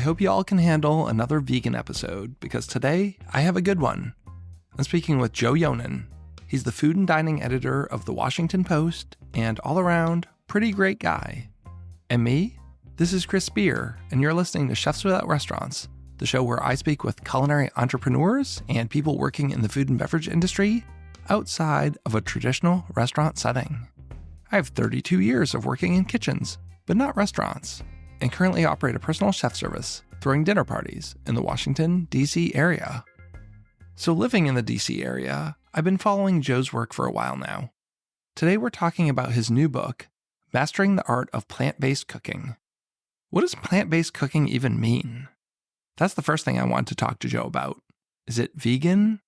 hope you all can handle another vegan episode, because today I have a good one. I'm speaking with Joe Yonan. He's the food and dining editor of The Washington Post and all-around pretty great guy. And me? This is Chris Spear, and you're listening to Chefs Without Restaurants, the show where I speak with culinary entrepreneurs and people working in the food and beverage industry outside of a traditional restaurant setting. I have 32 years of working in kitchens, but not restaurants, and currently operate a personal chef service, throwing dinner parties in the Washington, D.C. area. So living in the D.C. area, I've been following Joe's work for a while now. Today we're talking about his new book, Mastering the Art of Plant-Based Cooking. What does plant-based cooking even mean? That's the first thing I want to talk to Joe about. Is it vegan?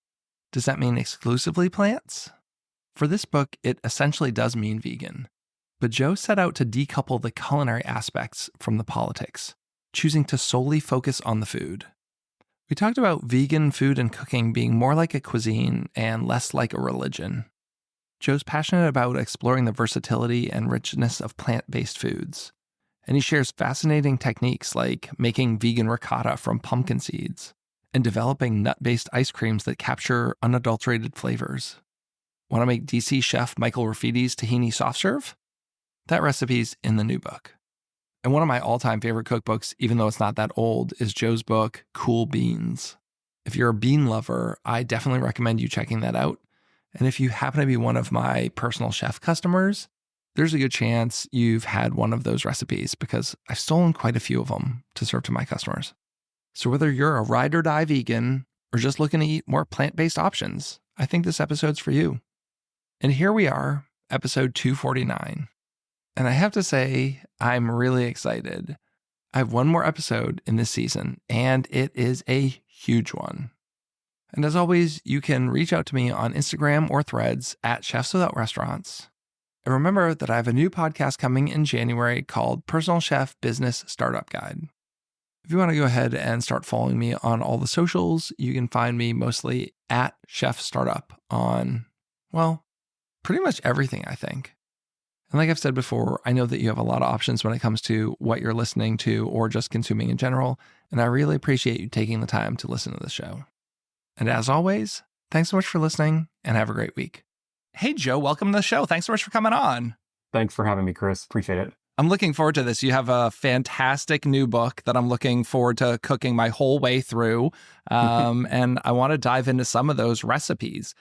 Does that mean exclusively plants? For this book, it essentially does mean vegan. But Joe set out to decouple the culinary aspects from the politics, choosing to solely focus on the food. We talked about vegan food and cooking being more like a cuisine and less like a religion. Joe's passionate about exploring the versatility and richness of plant-based foods. And he shares fascinating techniques like making vegan ricotta from pumpkin seeds and developing nut-based ice creams that capture unadulterated flavors. Want to make DC chef Michael Rafiti's tahini soft serve? That recipe's in the new book. And one of my all-time favorite cookbooks, even though it's not that old, is Joe's book, Cool Beans. If you're a bean lover, I definitely recommend you checking that out. And if you happen to be one of my personal chef customers, there's a good chance you've had one of those recipes because I've stolen quite a few of them to serve to my customers. So whether you're a ride or die vegan or just looking to eat more plant-based options, I think this episode's for you. And here we are, episode 249. And I have to say, I'm really excited. I have one more episode in this season, and it is a huge one. And as always, you can reach out to me on Instagram or Threads at Chefs Without Restaurants. And remember that I have a new podcast coming in January called Personal Chef Business Startup Guide. If you want to go ahead and start following me on all the socials, you can find me mostly at chefstartup on, well, pretty much everything, I think. And like I've said before, I know that you have a lot of options when it comes to what you're listening to or just consuming in general, and I really appreciate you taking the time to listen to this show. And as always, thanks so much for listening, and have a great week. Hey, Joe, welcome to the show. Thanks so much for coming on. Thanks for having me, Chris. Appreciate it. I'm looking forward to this. You have a fantastic new book that I'm looking forward to cooking my whole way through, and I want to dive into some of those recipes.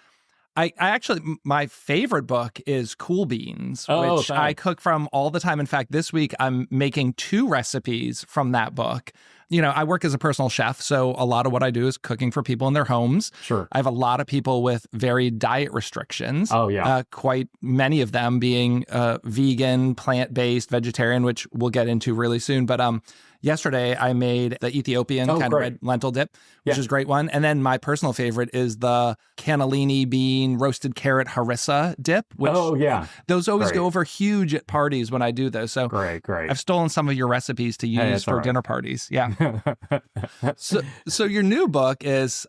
I actually, my favorite book is Cool Beans, which I cook from all the time. In fact, this week I'm making 2 recipes from that book. You know, I work as a personal chef, so a lot of what I do is cooking for people in their homes. Sure. I have a lot of people with varied diet restrictions. Oh, yeah. Quite many of them being vegan, plant-based, vegetarian, which we'll get into really soon. But yesterday I made the Ethiopian kind of red lentil dip, which is a great one. And then my personal favorite is the cannellini bean roasted carrot harissa dip, which those always go over huge at parties when I do those. So great. I've stolen some of your recipes to use for dinner parties. Yeah. So your new book is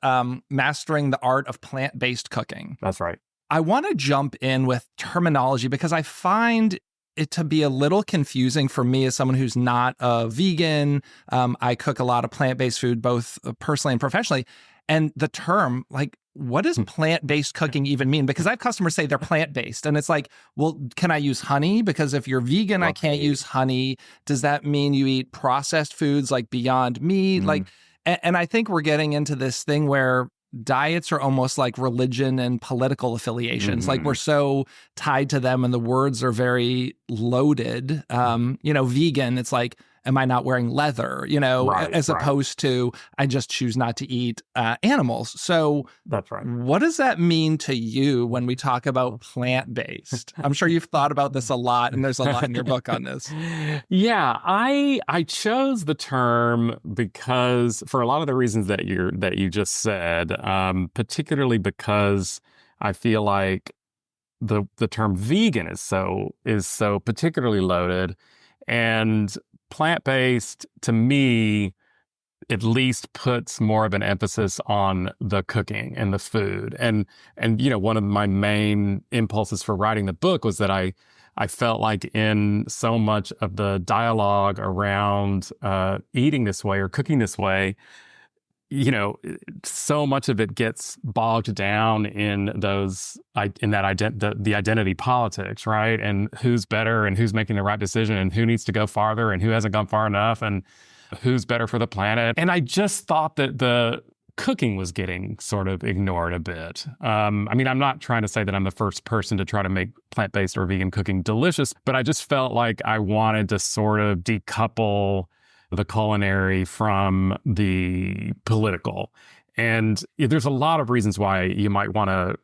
Mastering the Art of Plant-Based Cooking. That's right. I want to jump in with terminology because I find it to be a little confusing for me as someone who's not a vegan. I cook a lot of plant-based food, both personally and professionally. And the term, like, what does plant-based cooking even mean? Because I have customers say they're plant-based. And it's like, well, can I use honey? Because if you're vegan, I can't use honey. Does that mean you eat processed foods like Beyond Meat? Like, and I think we're getting into this thing where diets are almost like religion and political affiliations. Like we're so tied to them and the words are very loaded. Vegan, it's like, am I not wearing leather? As opposed to, I just choose not to eat animals. So that's right. What does that mean to you when we talk about plant-based? I'm sure you've thought about this a lot, and there's a lot in your book on this. Yeah, I chose the term because for a lot of the reasons that you just said, particularly because I feel like the term vegan is so particularly loaded, and plant-based, to me, at least puts more of an emphasis on the cooking and the food. And one of my main impulses for writing the book was that I I felt like in so much of the dialogue around eating this way or cooking this way, so much of it gets bogged down in the identity politics, right? And who's better and who's making the right decision and who needs to go farther and who hasn't gone far enough and who's better for the planet. And I just thought that the cooking was getting sort of ignored a bit. I'm not trying to say that I'm the first person to try to make plant-based or vegan cooking delicious, but I just felt like I wanted to sort of decouple the culinary from the political. And there's a lot of reasons why you might want to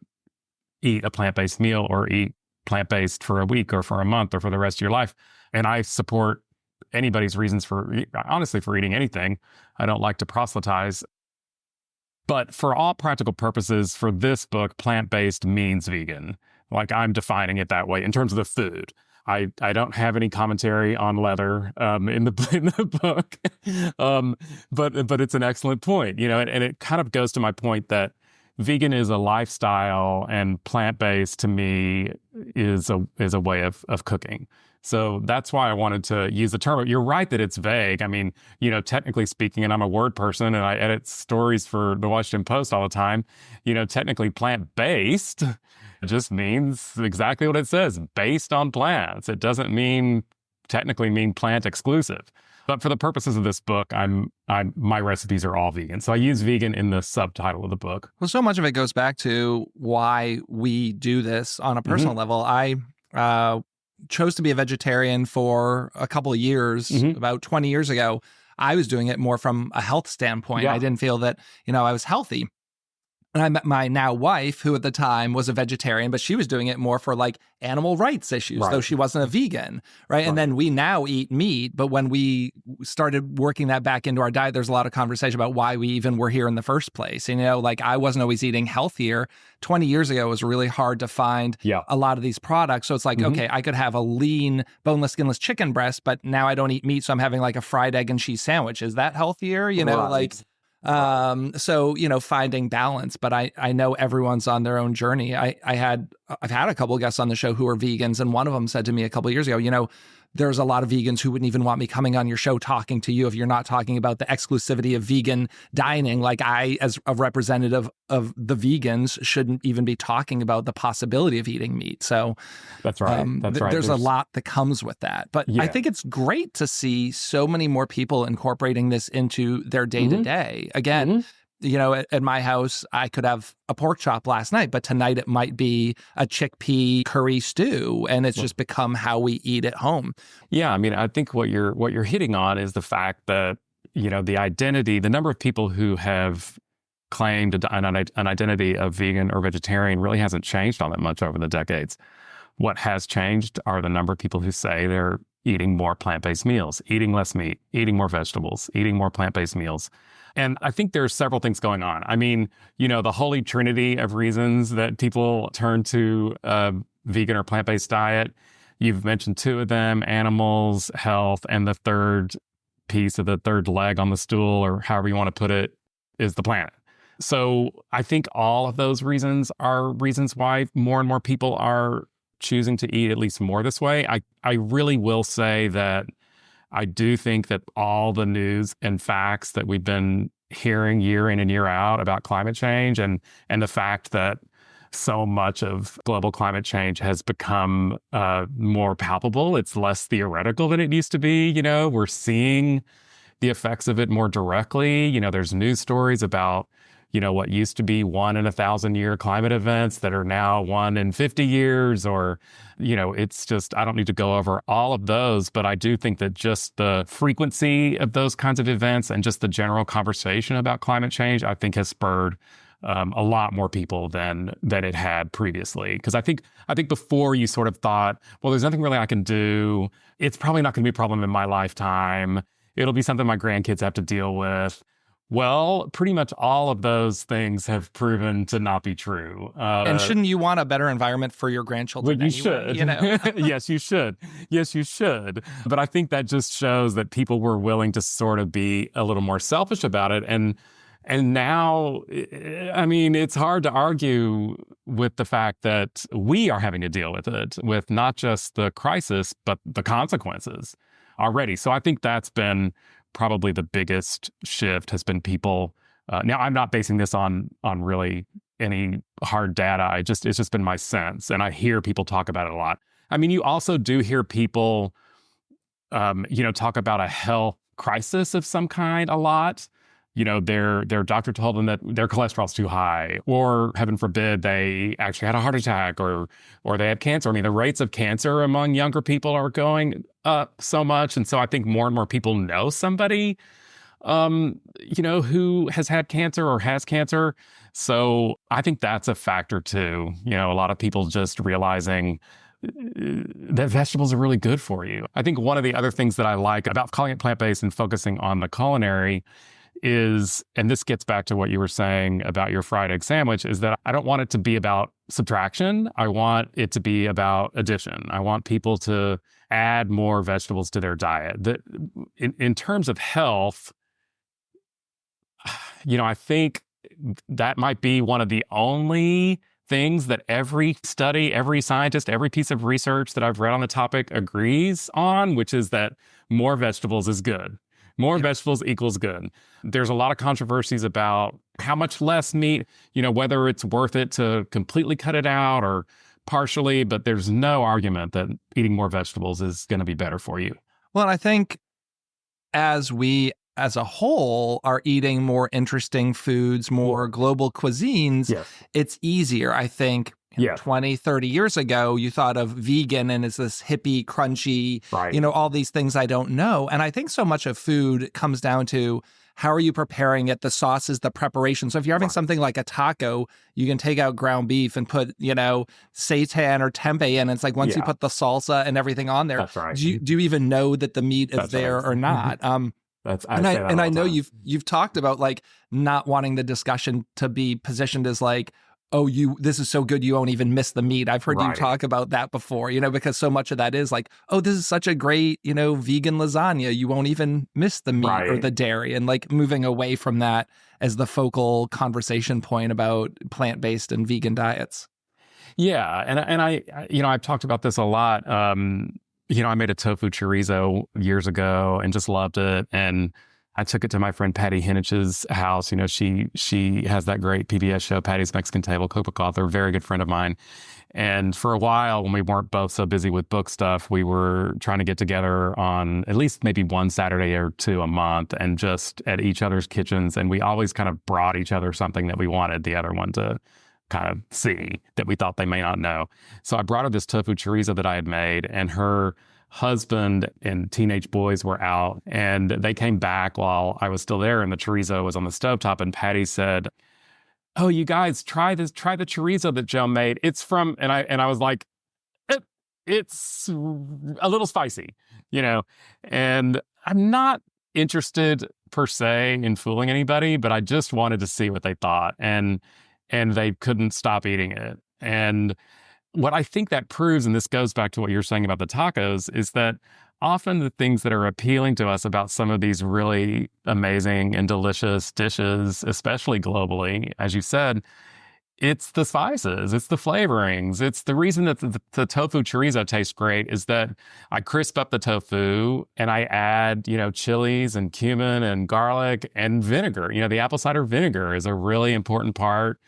eat a plant-based meal or eat plant-based for a week or for a month or for the rest of your life. And I support anybody's reasons for eating anything. I don't like to proselytize. But for all practical purposes, for this book, plant-based means vegan. Like, I'm defining it that way in terms of the food. I don't have any commentary on leather in the book, but it's an excellent point, and it kind of goes to my point that vegan is a lifestyle and plant-based to me is a way of cooking. So that's why I wanted to use the term. You're right that it's vague. I mean, technically speaking, and I'm a word person and I edit stories for the Washington Post all the time, technically plant-based just means exactly what it says, based on plants. It doesn't technically mean plant exclusive. But for the purposes of this book, my recipes are all vegan. So I use vegan in the subtitle of the book. Well, so much of it goes back to why we do this on a personal level. I chose to be a vegetarian for a couple of years, about 20 years ago. I was doing it more from a health standpoint. Yeah. I didn't feel that, I was healthy. And I met my now wife, who at the time was a vegetarian, but she was doing it more for like animal rights issues, though she wasn't a vegan, right? And then we now eat meat, but when we started working that back into our diet, there's a lot of conversation about why we even were here in the first place. Like I wasn't always eating healthier. 20 years ago, it was really hard to find a lot of these products. So it's like, okay, I could have a lean, boneless, skinless chicken breast, but now I don't eat meat, so I'm having like a fried egg and cheese sandwich. Is that healthier? So, finding balance, but I know everyone's on their own journey. I've had a couple of guests on the show who are vegans, and one of them said to me a couple of years ago, there's a lot of vegans who wouldn't even want me coming on your show talking to you if you're not talking about the exclusivity of vegan dining. Like I, as a representative of the vegans, shouldn't even be talking about the possibility of eating meat. So that's right. There's a lot that comes with that. But I think it's great to see so many more people incorporating this into their day-to-day. Again, at my house, I could have a pork chop last night, but tonight it might be a chickpea curry stew, and it's just become how we eat at home. Yeah, I think what you're hitting on is the fact that the identity, the number of people who have claimed an identity of vegan or vegetarian really hasn't changed all that much over the decades. What has changed are the number of people who say they're eating more plant-based meals, eating less meat, eating more vegetables, eating more plant-based meals. And I think there's several things going on. The holy trinity of reasons that people turn to a vegan or plant-based diet, you've mentioned two of them: animals, health, and the third piece of the third leg on the stool, or however you want to put it, is the planet. So I think all of those reasons are reasons why more and more people are choosing to eat at least more this way. I really will say that I do think that all the news and facts that we've been hearing year in and year out about climate change and the fact that so much of global climate change has become more palpable, it's less theoretical than it used to be. We're seeing the effects of it more directly. There's news stories about what used to be 1 in 1,000-year climate events that are now 1 in 50 years, or, it's just, I don't need to go over all of those, but I do think that just the frequency of those kinds of events and just the general conversation about climate change, I think has spurred a lot more people than it had previously. Because I think before you sort of thought, well, there's nothing really I can do. It's probably not going to be a problem in my lifetime. It'll be something my grandkids have to deal with. Well, pretty much all of those things have proven to not be true. And shouldn't you want a better environment for your grandchildren? Well, you anyway, should. Yes, you should. Yes, you should. But I think that just shows that people were willing to sort of be a little more selfish about it. And And now, I mean, it's hard to argue with the fact that we are having to deal with it, with not just the crisis, but the consequences already. So I think that's been probably the biggest shift, has been people. Now, I'm not basing this on really any hard data. It's just been my sense. And I hear people talk about it a lot. I mean, you also do hear people, talk about a health crisis of some kind a lot. Their doctor told them that their cholesterol's too high, or heaven forbid, they actually had a heart attack, or they had cancer. I mean, the rates of cancer among younger people are going up so much. And so I think more and more people know somebody, who has had cancer or has cancer. So I think that's a factor too. A lot of people just realizing that vegetables are really good for you. I think one of the other things that I like about calling it plant-based and focusing on the culinary is, and this gets back to what you were saying about your fried egg sandwich, is that I don't want it to be about subtraction. I want it to be about addition. I want people to add more vegetables to their diet. In terms of health, I think that might be one of the only things that every study, every scientist, every piece of research that I've read on the topic agrees on, which is that more vegetables is good. More vegetables equals good. There's a lot of controversies about how much less meat, whether it's worth it to completely cut it out or partially, but there's no argument that eating more vegetables is going to be better for you. Well, I think as we as a whole are eating more interesting foods, more global cuisines, it's easier. I think 20, 30 years ago, you thought of vegan and it's this hippie, crunchy, all these things I don't know. And I think so much of food comes down to how are you preparing it, the sauces, the preparation. So if you're having something like a taco, you can take out ground beef and put, seitan or tempeh in. It's like once you put the salsa and everything on there, do you even know that the meat is there or not? I know you've talked about like not wanting the discussion to be positioned as like, oh, this is so good you won't even miss the meat. I've heard you talk about that before, because so much of that is like, oh, this is such a great, vegan lasagna. You won't even miss the meat or the dairy, and like moving away from that as the focal conversation point about plant-based and vegan diets. Yeah. And I've talked about this a lot. I made a tofu chorizo years ago and just loved it. And I took it to my friend Patty Henich's house. She has that great PBS show, Patty's Mexican Table, cookbook author, very good friend of mine. And for a while, when we weren't both so busy with book stuff, we were trying to get together on at least maybe one Saturday or two a month and just at each other's kitchens. And we always kind of brought each other something that we wanted the other one to kind of see that we thought they may not know. So I brought her this tofu chorizo that I had made, and her husband and teenage boys were out, and they came back while I was still there, and the chorizo was on the stovetop, and Patty said, "Oh, you guys, try the chorizo that Joe made. It's from," and I was like, it's a little spicy, and I'm not interested per se in fooling anybody, but I just wanted to see what they thought, and they couldn't stop eating it. And what I think that proves, and this goes back to what you're saying about the tacos, is that often the things that are appealing to us about some of these really amazing and delicious dishes, especially globally, as you said, it's the spices, it's the flavorings. It's the reason that the tofu chorizo tastes great is that I crisp up the tofu and I add, chilies and cumin and garlic and vinegar. The apple cider vinegar is a really important part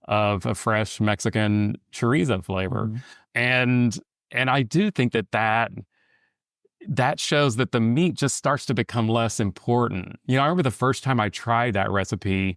of a fresh Mexican chorizo flavor. And I do think that shows that the meat just starts to become less important. I remember the first time I tried that recipe,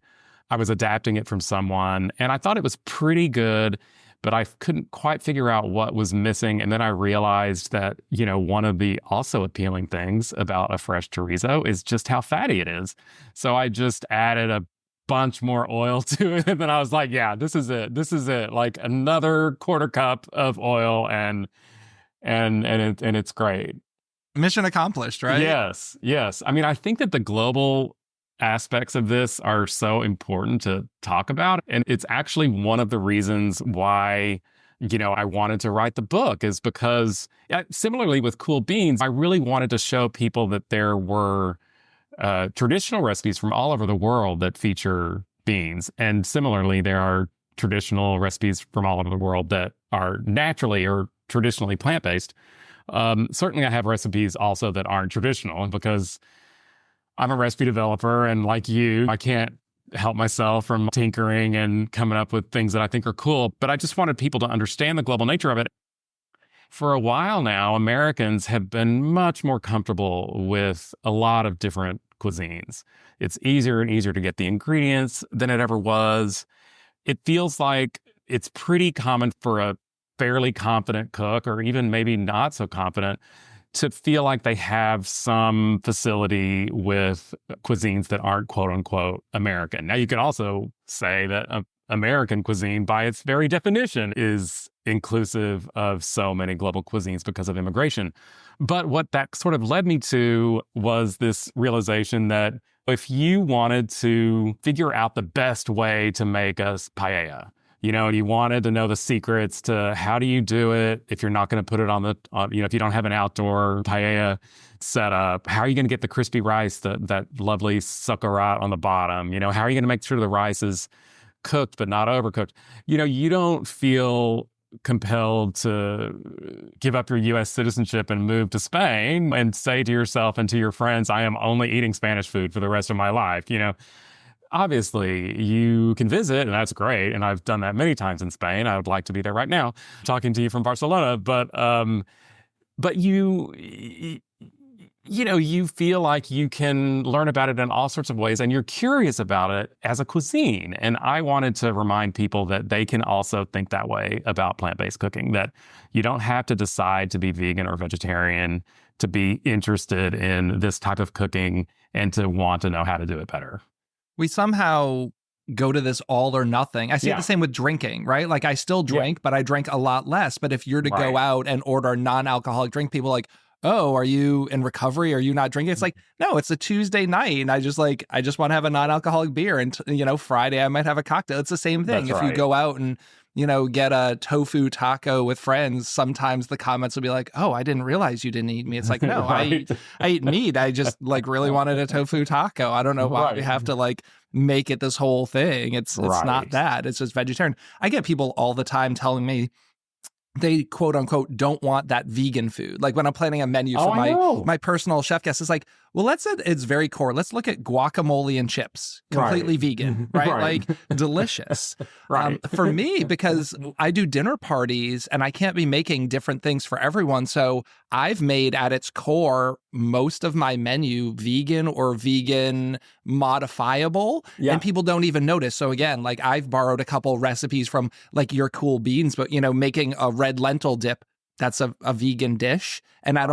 I was adapting it from someone and I thought it was pretty good, but I couldn't quite figure out what was missing. And then I realized that, one of the also appealing things about a fresh chorizo is just how fatty it is. So I just added a bunch more oil to it. And then I was like, yeah, this is it. Like another quarter cup of oil and it's great. Mission accomplished, right? Yes. I mean, I think that the global aspects of this are so important to talk about. And it's actually one of the reasons why, I wanted to write the book, is because similarly with Cool Beans, I really wanted to show people that there were traditional recipes from all over the world that feature beans. And similarly, there are traditional recipes from all over the world that are naturally or traditionally plant-based. Certainly, I have recipes also that aren't traditional because I'm a recipe developer, and like you, I can't help myself from tinkering and coming up with things that I think are cool. But I just wanted people to understand the global nature of it. For a while now, Americans have been much more comfortable with a lot of different cuisines. It's easier and easier to get the ingredients than it ever was. It feels like it's pretty common for a fairly confident cook, or even maybe not so confident, to feel like they have some facility with cuisines that aren't quote unquote American. Now, you can also say that American cuisine, by its very definition, is inclusive of so many global cuisines because of immigration. But what that sort of led me to was this realization that if you wanted to figure out the best way to make a paella, and you wanted to know the secrets to how do you do it if you're not going to put it if you don't have an outdoor paella setup, how are you going to get the crispy rice, that lovely succorat on the bottom? How are you going to make sure the rice is cooked but not overcooked? You don't feel compelled to give up your U.S. citizenship and move to Spain and say to yourself and to your friends, I am only eating Spanish food for the rest of my life. Obviously, you can visit, and that's great. And I've done that many times in Spain. I would like to be there right now, talking to you from Barcelona. But you feel like you can learn about it in all sorts of ways, and you're curious about it as a cuisine. And I wanted to remind people that they can also think that way about plant-based cooking, that you don't have to decide to be vegan or vegetarian to be interested in this type of cooking and to want to know how to do it better. We somehow go to this all or nothing. I see it the same with drinking, right? Like I still drink, but I drink a lot less. But if you're to go out and order a non-alcoholic drink, people are like, oh, are you in recovery? Are you not drinking? It's like, no, it's a Tuesday night. And I just want to have a non-alcoholic beer. And, Friday I might have a cocktail. It's the same thing. That's if you go out and, get a tofu taco with friends, sometimes the comments will be like, oh, I didn't realize you didn't eat meat. It's like, no, I eat meat. I just really wanted a tofu taco. I don't know why we have to make it this whole thing. It's not that. It's just vegetarian. I get people all the time telling me they quote unquote don't want that vegan food. Like when I'm planning a menu for my personal chef guest, it's like, well, it's very core. Let's look at guacamole and chips, completely vegan, right? Like delicious. For me, because I do dinner parties and I can't be making different things for everyone. So I've made at its core most of my menu vegan or vegan modifiable, and people don't even notice. So again, I've borrowed a couple recipes from your cool beans, but making a red lentil dip, that's a vegan dish. And I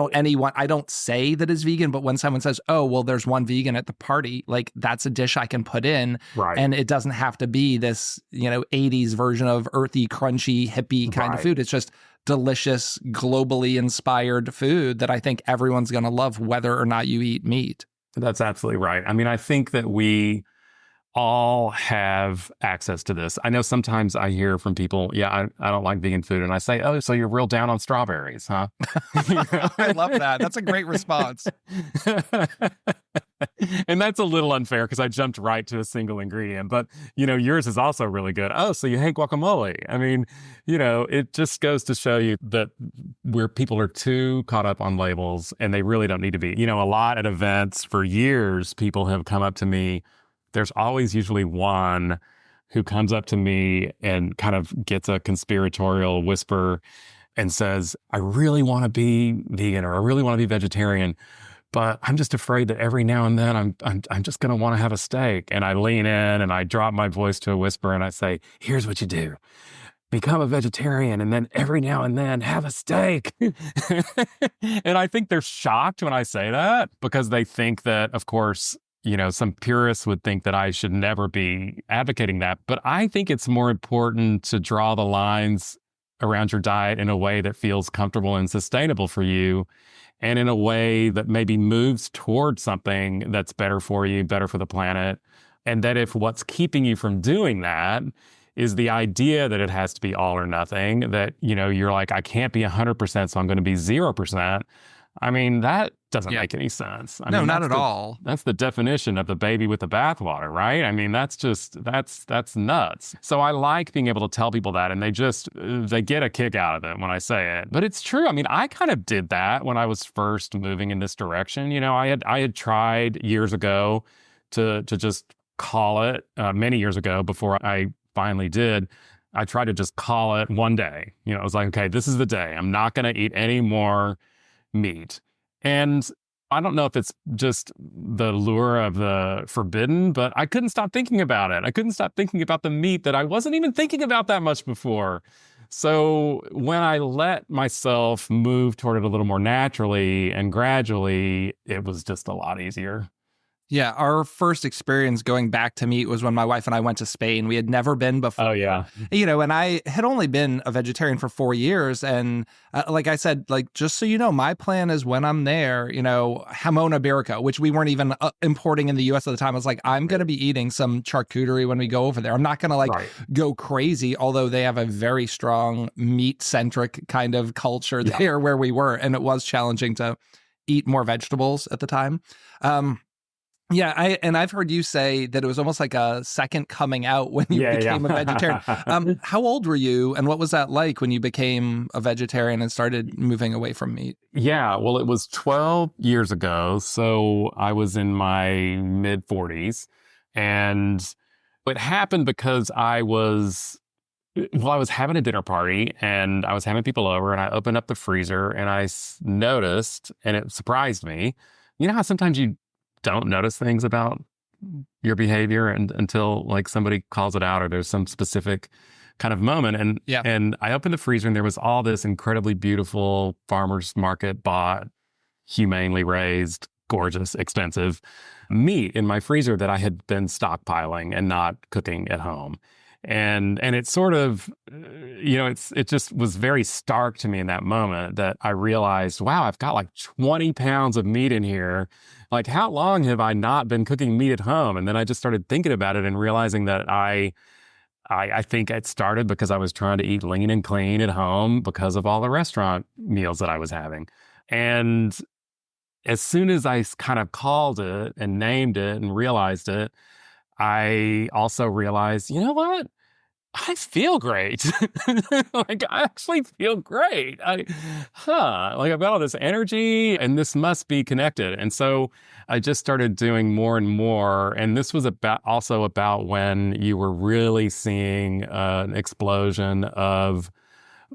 don't say that it's vegan, but when someone says, oh, well, there's one vegan at the party, that's a dish I can put in. And it doesn't have to be this, 80s version of earthy, crunchy, hippie kind of food. It's just delicious, globally inspired food that I think everyone's going to love, whether or not you eat meat. That's absolutely right. I mean, I think that we all have access to this. I know sometimes I hear from people, I don't like vegan food. And I say, oh, so you're real down on strawberries, huh? I love that. That's a great response. And that's a little unfair because I jumped right to a single ingredient. But, yours is also really good. Oh, so you hate guacamole. I mean, it just goes to show you that where people are too caught up on labels and they really don't need to be. A lot at events for years, people have come up to me. There's always usually one who comes up to me and kind of gets a conspiratorial whisper and says, I really want to be vegan or I really want to be vegetarian, but I'm just afraid that every now and then I'm just going to want to have a steak. And I lean in and I drop my voice to a whisper and I say, here's what you do. Become a vegetarian and then every now and then have a steak. And I think they're shocked when I say that because they think that, of course, some purists would think that I should never be advocating that. But I think it's more important to draw the lines around your diet in a way that feels comfortable and sustainable for you, and in a way that maybe moves towards something that's better for you, better for the planet. And that if what's keeping you from doing that is the idea that it has to be all or nothing, that, you're like, I can't be 100%, so I'm going to be 0%. I mean, that doesn't make any sense. I No, mean, not at all. That's the definition of the baby with the bathwater, right? I mean, that's nuts. So I like being able to tell people that, and they get a kick out of it when I say it. But it's true. I mean, I kind of did that when I was first moving in this direction. You know, I had tried years ago to just call it, many years ago before I finally did. I tried to just call it one day. You know, it was like, okay, this is the day. I'm not going to eat any more meat. And I don't know if it's just the lure of the forbidden, but I couldn't stop thinking about it. I couldn't stop thinking about the meat that I wasn't even thinking about that much before. So when I let myself move toward it a little more naturally and gradually, it was just a lot easier. Yeah, our first experience going back to meat was when my wife and I went to Spain. We had never been before. Oh, yeah. You know, and I had only been a vegetarian for 4 years. And like I said, like, just so you know, my plan is when I'm there, you know, jamon iberico, which we weren't even importing in the U.S. at the time. I was like, I'm going to be eating some charcuterie when we go over there. I'm not going to go crazy, although they have a very strong meat-centric kind of culture there where we were. And it was challenging to eat more vegetables at the time. Yeah, I've heard you say that it was almost like a second coming out when you became a vegetarian. How old were you, and what was that like when you became a vegetarian and started moving away from meat? Yeah, well, it was 12 years ago, so I was in my mid-40s, and it happened because I was having a dinner party, and I was having people over, and I opened up the freezer, and I noticed, and it surprised me, you know how sometimes you don't notice things about your behavior until like somebody calls it out or there's some specific kind of moment. And I opened the freezer and there was all this incredibly beautiful farmer's market bought, humanely raised, gorgeous, expensive meat in my freezer that I had been stockpiling and not cooking at home. And it sort of, you know, it just was very stark to me in that moment that I realized, wow, I've got like 20 pounds of meat in here. Like, how long have I not been cooking meat at home? And then I just started thinking about it and realizing that I think it started because I was trying to eat lean and clean at home because of all the restaurant meals that I was having. And as soon as I kind of called it and named it and realized it, I also realized, you know what? I feel great. Like, I actually feel great. Like, I've got all this energy and this must be connected. And so I just started doing more and more. And this was also about when you were really seeing an explosion of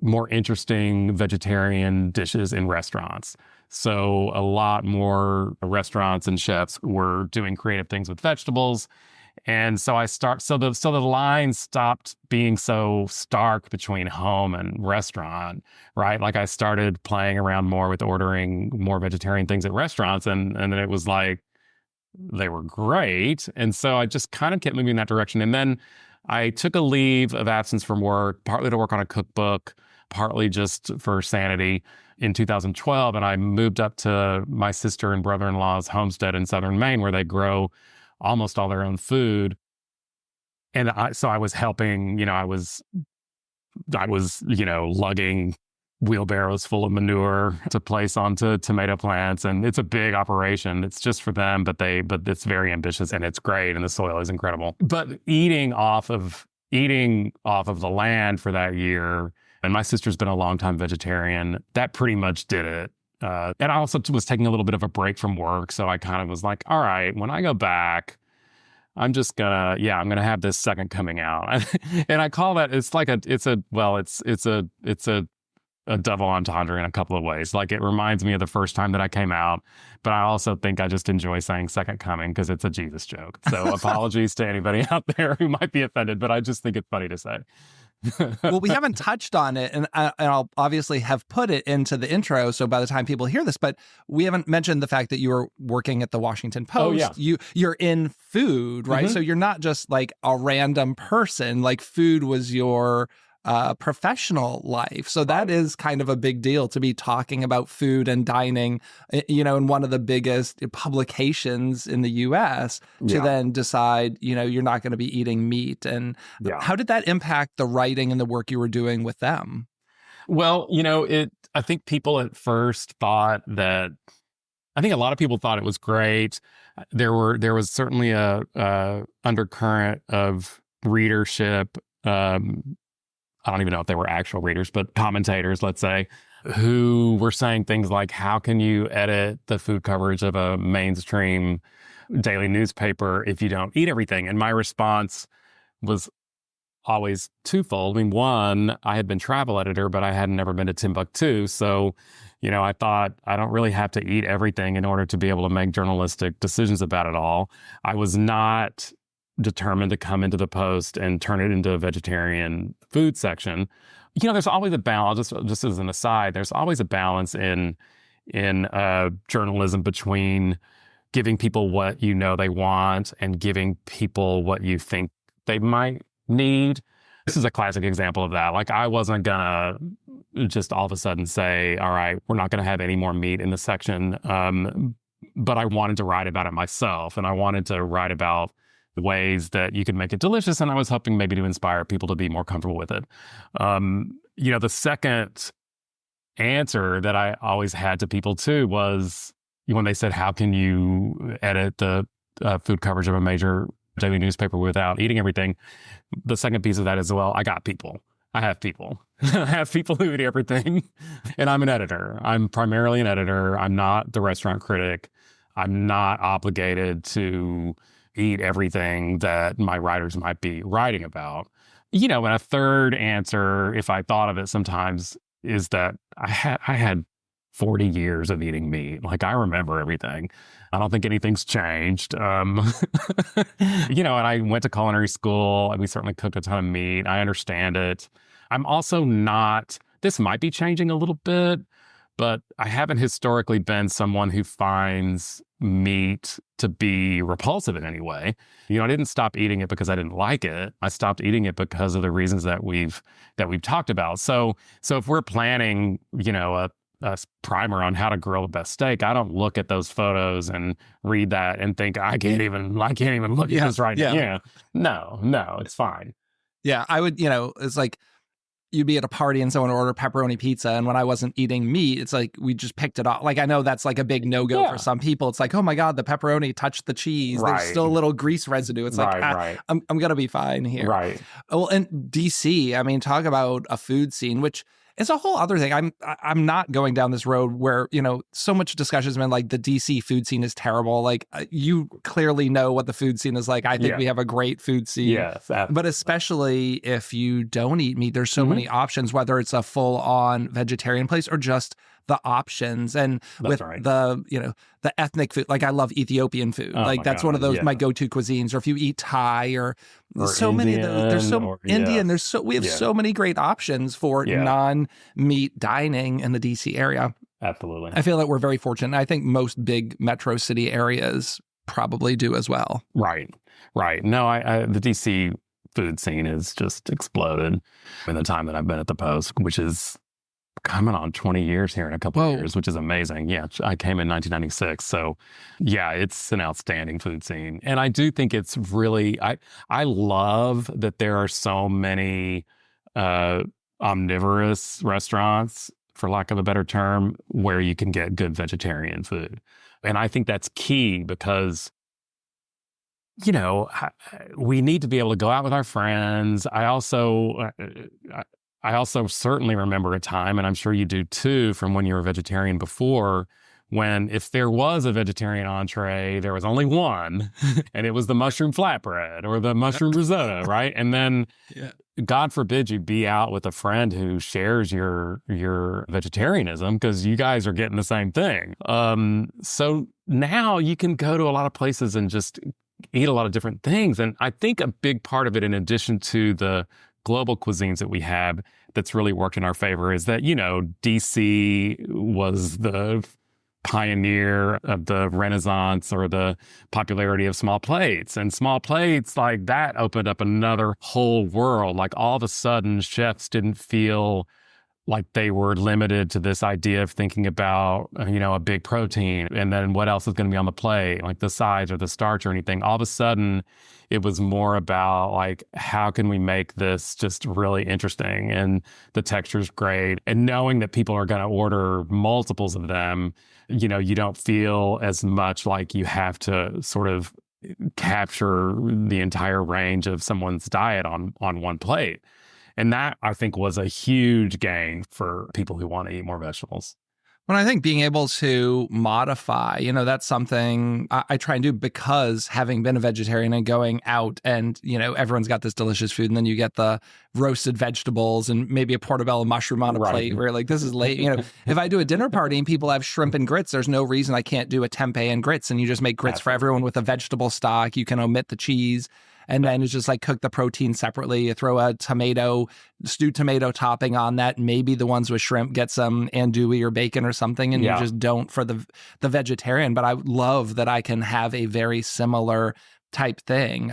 more interesting vegetarian dishes in restaurants. So a lot more restaurants and chefs were doing creative things with vegetables. And so the line stopped being so stark between home and restaurant, right? Like I started playing around more with ordering more vegetarian things at restaurants, and then it was like they were great. And so I just kind of kept moving in that direction. And then I took a leave of absence from work, partly to work on a cookbook, partly just for sanity in 2012. And I moved up to my sister and brother-in-law's homestead in southern Maine, where they grow almost all their own food. And so I was helping, you know, I was, you know, lugging wheelbarrows full of manure to place onto tomato plants. And it's a big operation. It's just for them, but it's very ambitious and it's great. And the soil is incredible. But eating off of the land for that year, and my sister's been a longtime vegetarian, that pretty much did it. And I also was taking a little bit of a break from work. So I kind of was like, all right, when I go back, I'm gonna have this second coming out. And I call that, it's a double entendre in a couple of ways. Like, it reminds me of the first time that I came out, but I also think I just enjoy saying second coming because it's a Jesus joke. So apologies to anybody out there who might be offended, but I just think it's funny to say. Well, we haven't touched on it, and I'll obviously have put it into the intro, so by the time people hear this, but we haven't mentioned the fact that you were working at the Washington Post. Oh, yeah. You're in food, right? Mm-hmm. So you're not just like a random person. Like, food was your professional life. So that is kind of a big deal to be talking about food and dining, you know, in one of the biggest publications in the US to then decide, you know, you're not going to be eating meat. And how did that impact the writing and the work you were doing with them? Well, you know, I think people at first thought that, I think a lot of people thought it was great. There was certainly a undercurrent of readership. I don't even know if they were actual readers, but commentators, let's say, who were saying things like, how can you edit the food coverage of a mainstream daily newspaper if you don't eat everything? And my response was always twofold. I mean, one, I had been travel editor, but I had never been to Timbuktu. So, I thought I don't really have to eat everything in order to be able to make journalistic decisions about it all. I was not determined to come into the Post and turn it into a vegetarian food section. There's always a balance, just as an aside, there's always a balance in journalism between giving people what they want and giving people what you think they might need. This is a classic example of that. Like, I wasn't gonna just all of a sudden say, all right, we're not gonna have any more meat in the section. But I wanted to write about it myself, and I wanted to write about the ways that you could make it delicious. And I was hoping maybe to inspire people to be more comfortable with it. The second answer that I always had to people too was when they said, how can you edit the food coverage of a major daily newspaper without eating everything? The second piece of that is, well, I got people. I have people. I have people who eat everything. And I'm an editor. I'm primarily an editor. I'm not the restaurant critic. I'm not obligated to eat everything that my writers might be writing about. And a third answer, if I thought of it sometimes, is that I had 40 years of eating meat. Like, I remember everything. I don't think anything's changed. And I went to culinary school, and we certainly cooked a ton of meat. I understand it. I'm also not, this might be changing a little bit, but I haven't historically been someone who finds meat to be repulsive in any way. I didn't stop eating it because I didn't like it. I stopped eating it because of the reasons that we've talked about. So if we're planning, a primer on how to grill the best steak, I don't look at those photos and read that and think, I can't even look at this right now. Yeah. No, it's fine. Yeah, I would, it's like you'd be at a party and someone would order pepperoni pizza, and when I wasn't eating meat, it's like we just picked it off. Like, I know that's like a big no-go for some people. It's like, oh my God, the pepperoni touched the cheese. Right. There's still a little grease residue. It's like, right. I'm going to be fine here. Right. Well, and DC, I mean, talk about a food scene, which is a whole other thing. I'm not going down this road where, so much discussion has been like the DC food scene is terrible. Like, you clearly know what the food scene is like. I think we have a great food scene. Yes, absolutely. But especially if you don't eat meat, there's so many options, whether it's a full-on vegetarian place or just the options. And with the ethnic food, like, I love Ethiopian food. That's one of those my go-to cuisines. Or if you eat Thai or so Indian, many of those, there's so Indian. We have so many great options for non-meat dining in the DC area. Absolutely. I feel that we're very fortunate. I think most big metro city areas probably do as well. Right. No, the DC food scene has just exploded in the time that I've been at the Post, which is coming on 20 years here in a couple of years, which is amazing. Yeah, I came in 1996. So yeah, it's an outstanding food scene. And I do think it's really, I love that there are so many omnivorous restaurants, for lack of a better term, where you can get good vegetarian food. And I think that's key because, we need to be able to go out with our friends. I also certainly remember a time, and I'm sure you do too, from when you were a vegetarian before, when if there was a vegetarian entree, there was only one, and it was the mushroom flatbread or the mushroom risotto, right? And then, God forbid you be out with a friend who shares your vegetarianism, because you guys are getting the same thing. So now you can go to a lot of places and just eat a lot of different things. And I think a big part of it, in addition to the global cuisines that we have, that's really worked in our favor, is that, DC was the pioneer of the Renaissance or the popularity of small plates. And small plates, like, that opened up another whole world. Like, all of a sudden, chefs didn't feel like they were limited to this idea of thinking about, a big protein and then what else is going to be on the plate, like the sides or the starch or anything. All of a sudden, it was more about like, how can we make this just really interesting and the texture's great, and knowing that people are going to order multiples of them, you don't feel as much like you have to sort of capture the entire range of someone's diet on one plate. And that, I think, was a huge gain for people who want to eat more vegetables. When I think being able to modify, that's something I try and do, because having been a vegetarian and going out and, everyone's got this delicious food, and then you get the roasted vegetables and maybe a portobello mushroom on a plate where like, this is late. If I do a dinner party and people have shrimp and grits, there's no reason I can't do a tempeh and grits, and you just make grits for everyone with a vegetable stock. You can omit the cheese. And then it's just like cook the protein separately. You throw a stewed tomato topping on that. Maybe the ones with shrimp get some andouille or bacon or something, and you just don't for the vegetarian. But I love that I can have a very similar type thing.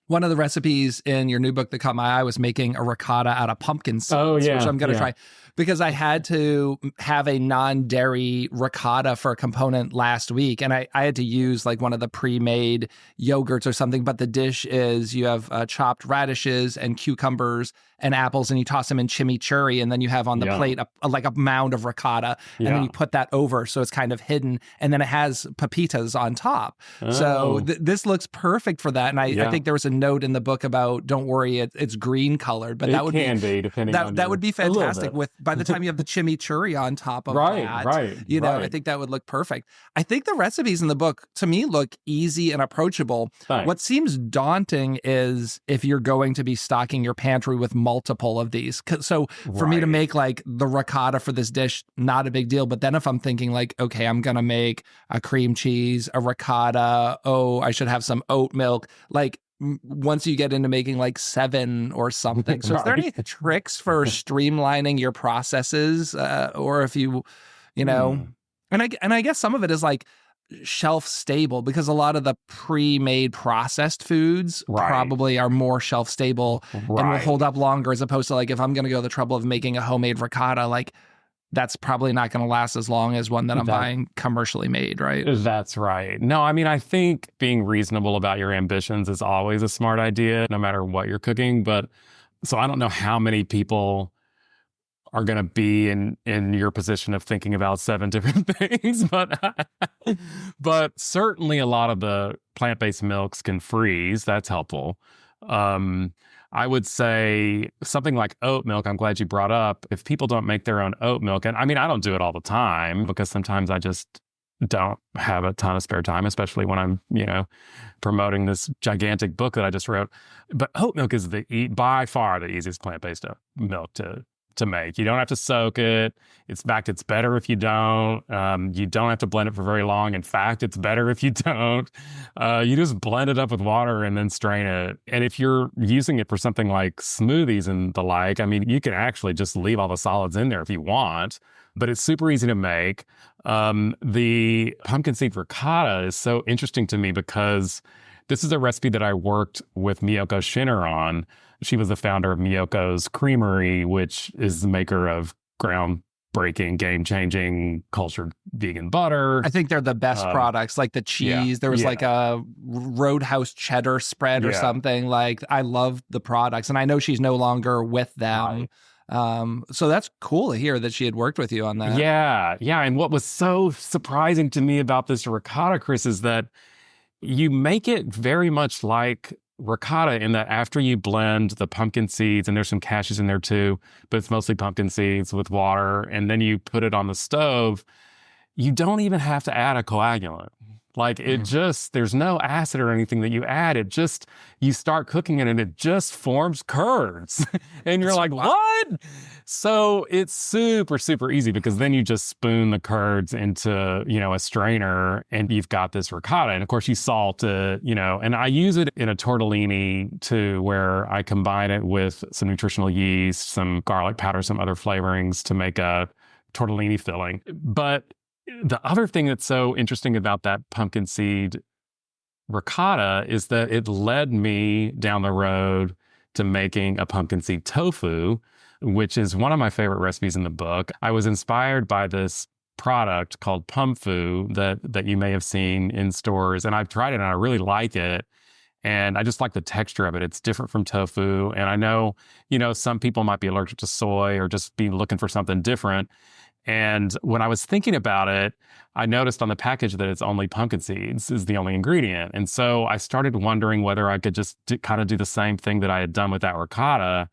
One of the recipes in your new book that caught my eye was making a ricotta out of pumpkin seeds, which I'm going to try, because I had to have a non-dairy ricotta for a component last week. And I had to use like one of the pre-made yogurts or something. But the dish is you have chopped radishes and cucumbers and apples, and you toss them in chimichurri, and then you have on the plate like a mound of ricotta, and then you put that over so it's kind of hidden, and then it has pepitas on top. So this looks perfect for that. And I think there was a note in the book about, don't worry, it's green colored, but that would be depending on that would be fantastic with by the time you have the chimichurri on top of that. I think that would look perfect. I think the recipes in the book to me look easy and approachable. Thanks. What seems daunting is if you're going to be stocking your pantry with multiple of these. So for me to make like the ricotta for this dish, not a big deal. But then if I'm thinking like, okay, I'm going to make a cream cheese, a ricotta, I should have some oat milk. Like once you get into making like 7 or something. So is there any tricks for streamlining your processes? Or if you and I guess some of it is like shelf stable, because a lot of the pre-made processed foods probably are more shelf stable and will hold up longer, as opposed to like if I'm going to go the trouble of making a homemade ricotta, like that's probably not going to last as long as one that I'm buying commercially made, right? That's right. No, I mean, I think being reasonable about your ambitions is always a smart idea, no matter what you're cooking. But so I don't know how many people are going to be in your position of thinking about 7 different things, but certainly a lot of the plant-based milks can freeze. That's helpful. I would say something like oat milk, I'm glad you brought up. If people don't make their own oat milk, and I mean, I don't do it all the time because sometimes I just don't have a ton of spare time, especially when I'm, promoting this gigantic book that I just wrote. But oat milk is by far the easiest plant-based milk to make. You don't have to soak it. In fact, it's better if you don't. You don't have to blend it for very long. In fact, it's better if you don't. You just blend it up with water and then strain it. And if you're using it for something like smoothies and the like, I mean, you can actually just leave all the solids in there if you want, but it's super easy to make. The pumpkin seed ricotta is so interesting to me because this is a recipe that I worked with Miyoko Shinner on. She was the founder of Miyoko's Creamery, which is the maker of groundbreaking, game-changing cultured vegan butter. I think they're the best products, like the cheese. There was like a Roadhouse cheddar spread or something. Like, I love the products, and I know she's no longer with them. So that's cool to hear that she had worked with you on that. Yeah. And what was so surprising to me about this ricotta, Chris, is that you make it very much like ricotta in that after you blend the pumpkin seeds, and there's some cashews in there too, but it's mostly pumpkin seeds with water, and then you put it on the stove, you don't even have to add a coagulant. Like it just, there's no acid or anything that you add. It just, you start cooking it and it just forms curds. And you're like, what? So it's super, super easy because then you just spoon the curds into, a strainer and you've got this ricotta. And of course you salt it, and I use it in a tortellini too, where I combine it with some nutritional yeast, some garlic powder, some other flavorings to make a tortellini filling. But the other thing that's so interesting about that pumpkin seed ricotta is that it led me down the road to making a pumpkin seed tofu, which is one of my favorite recipes in the book. I was inspired by this product called pumfu that you may have seen in stores. And I've tried it and I really like it. And I just like the texture of it. It's different from tofu. And I know, some people might be allergic to soy or just be looking for something different. And when I was thinking about it, I noticed on the package that it's only pumpkin seeds is the only ingredient. And so I started wondering whether I could just kind of do the same thing that I had done with that ricotta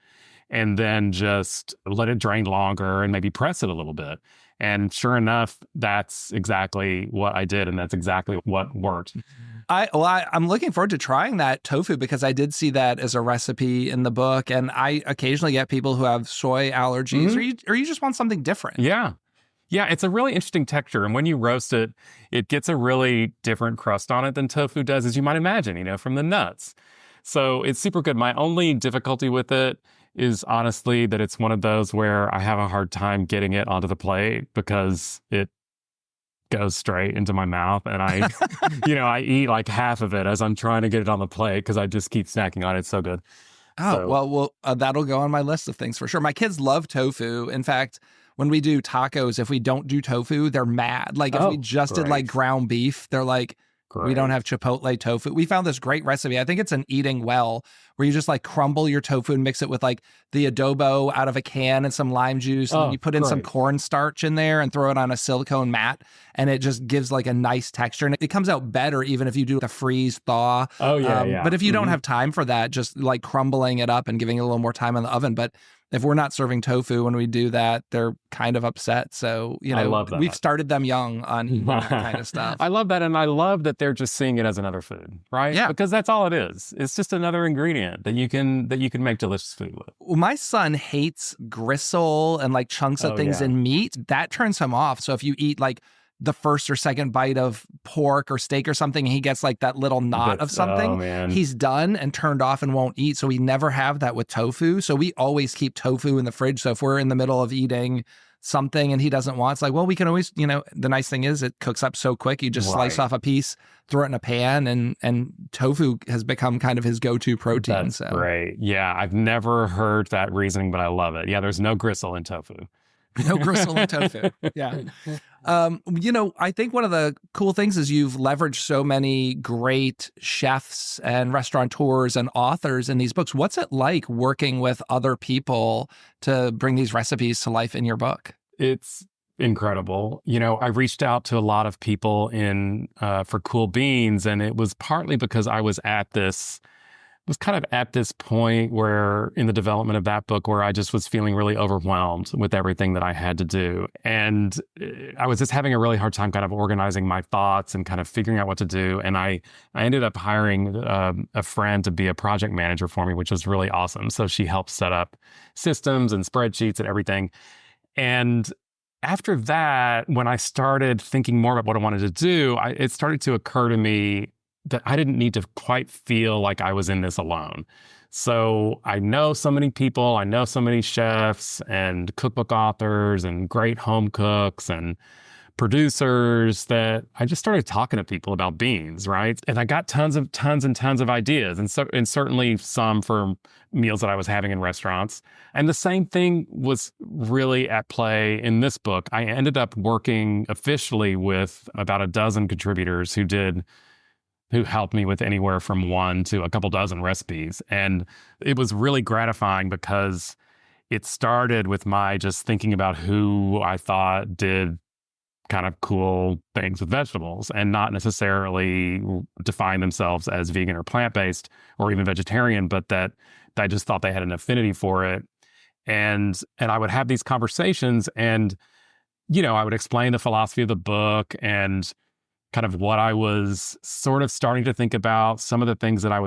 and then just let it drain longer and maybe press it a little bit. And sure enough, that's exactly what I did. And that's exactly what worked. I'm looking forward to trying that tofu because I did see that as a recipe in the book. And I occasionally get people who have soy allergies or you just want something different. Yeah. Yeah, it's a really interesting texture. And when you roast it, it gets a really different crust on it than tofu does, as you might imagine, from the nuts. So it's super good. My only difficulty with it is honestly that it's one of those where I have a hard time getting it onto the plate because it goes straight into my mouth. And I, I eat like half of it as I'm trying to get it on the plate because I just keep snacking on it. It's so good. Oh, well, that'll go on my list of things for sure. My kids love tofu. In fact, when we do tacos, if we don't do tofu, they're mad. Like if we just did like ground beef, they're like, we don't have chipotle tofu. We found this great recipe. I think it's an Eating Well, where you just like crumble your tofu and mix it with like the adobo out of a can and some lime juice. And then you put in some cornstarch in there and throw it on a silicone mat. And it just gives like a nice texture. And it comes out better even if you do the freeze thaw. But if you don't have time for that, just like crumbling it up and giving it a little more time in the oven. But if we're not serving tofu when we do that, they're kind of upset. So, I love that. We've started them young on that kind of stuff. I love that. And I love that they're just seeing it as another food, right? Yeah. Because that's all it is. It's just another ingredient that you can make delicious food with. Well, my son hates gristle and like chunks of things in meat. That turns him off. So if you eat like the first or second bite of pork or steak or something, he gets like that little knot of something, he's done and turned off and won't eat. So we never have that with tofu. So we always keep tofu in the fridge. So if we're in the middle of eating something and he doesn't want, it's like, well, we can always, the nice thing is it cooks up so quick. You just slice off a piece, throw it in a pan, and tofu has become kind of his go-to protein. That's great. Yeah, I've never heard that reasoning, but I love it. Yeah, there's no gristle in tofu. No gristle in tofu. Yeah. I think one of the cool things is you've leveraged so many great chefs and restaurateurs and authors in these books. What's it like working with other people to bring these recipes to life in your book? It's incredible. I reached out to a lot of people for Cool Beans, and it was partly because I was kind of at this point where in the development of that book where I just was feeling really overwhelmed with everything that I had to do. And I was just having a really hard time kind of organizing my thoughts and kind of figuring out what to do. And I ended up hiring a friend to be a project manager for me, which was really awesome. So she helped set up systems and spreadsheets and everything. And after that, when I started thinking more about what I wanted to do, it started to occur to me that I didn't need to quite feel like I was in this alone. So I know so many people, I know so many chefs and cookbook authors and great home cooks and producers that I just started talking to people about beans, right? And I got tons and tons of ideas, and certainly some for meals that I was having in restaurants. And the same thing was really at play in this book. I ended up working officially with about a dozen contributors who helped me with anywhere from 1 to a couple dozen recipes. And it was really gratifying because it started with my just thinking about who I thought did kind of cool things with vegetables and not necessarily define themselves as vegan or plant-based or even vegetarian, but that I just thought they had an affinity for it. And I would have these conversations and, I would explain the philosophy of the book and kind of what I was sort of starting to think about, some of the things that I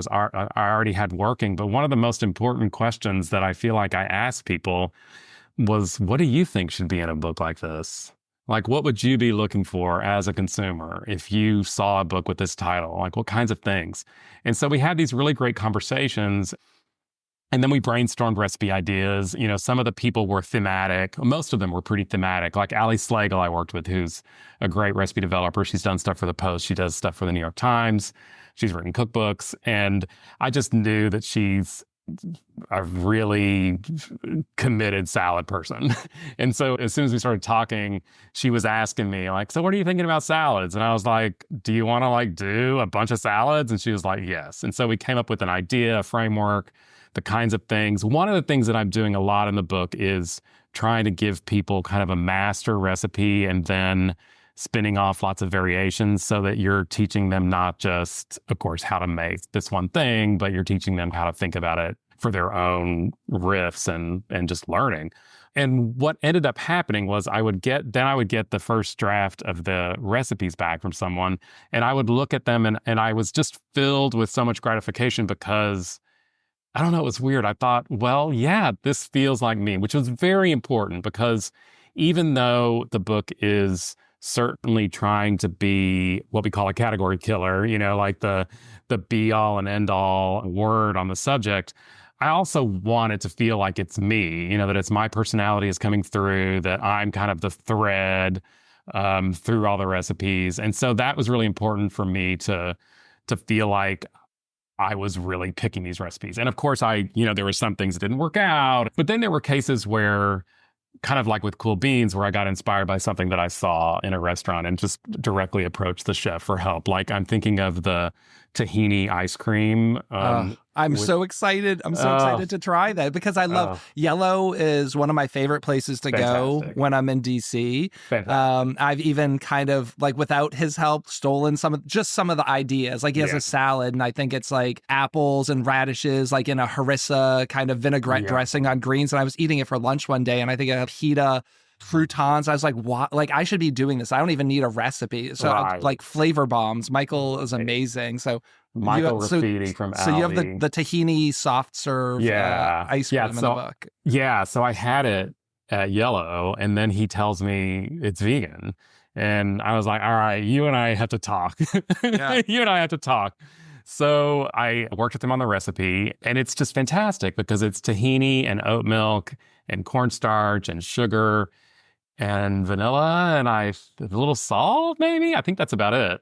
already had working. But one of the most important questions that I feel like I asked people was, what do you think should be in a book like this? Like, what would you be looking for as a consumer if you saw a book with this title? Like, what kinds of things? And so we had these really great conversations. And then we brainstormed recipe ideas. Some of the people were thematic. Most of them were pretty thematic. Like Ali Slagle I worked with, who's a great recipe developer. She's done stuff for the Post. She does stuff for the New York Times. She's written cookbooks. And I just knew that she's a really committed salad person. And so as soon as we started talking, she was asking me like, so what are you thinking about salads? And I was like, do you want to like do a bunch of salads? And she was like, yes. And so we came up with an idea, a framework, the kinds of things. One of the things that I'm doing a lot in the book is trying to give people kind of a master recipe and then spinning off lots of variations so that you're teaching them not just, of course, how to make this one thing, but you're teaching them how to think about it for their own riffs and just learning. And what ended up happening was I would get the first draft of the recipes back from someone, and I would look at them and I was just filled with so much gratification because I don't know, it was weird. I thought, well, yeah, this feels like me, which was very important because even though the book is certainly trying to be what we call a category killer, like the be all and end all word on the subject, I also want it to feel like it's me, that it's my personality is coming through, that I'm kind of the thread through all the recipes. And so that was really important for me to feel like I was really picking these recipes. And of course, there were some things that didn't work out, but then there were cases where, kind of like with Cool Beans, where I got inspired by something that I saw in a restaurant and just directly approached the chef for help. Like I'm thinking of the tahini ice cream. I'm so excited. I'm so excited to try that because I love Yellow is one of my favorite places to go when I'm in DC. I've even kind of like without his help stolen some of the ideas. Like he has a salad and I think it's like apples and radishes like in a harissa kind of vinaigrette dressing on greens. And I was eating it for lunch one day and I think I had pita croutons. I was like, what? Like I should be doing this. I don't even need a recipe. So like flavor bombs. Michael is amazing. So Michael Rafiti from Aldi. So you have the tahini soft serve ice cream in the book. Yeah, so I had it at Yellow, and then he tells me it's vegan. And I was like, all right, you and I have to talk. You and I have to talk. So I worked with him on the recipe, and it's just fantastic because it's tahini and oat milk and cornstarch and sugar and vanilla and a little salt, maybe. I think that's about it.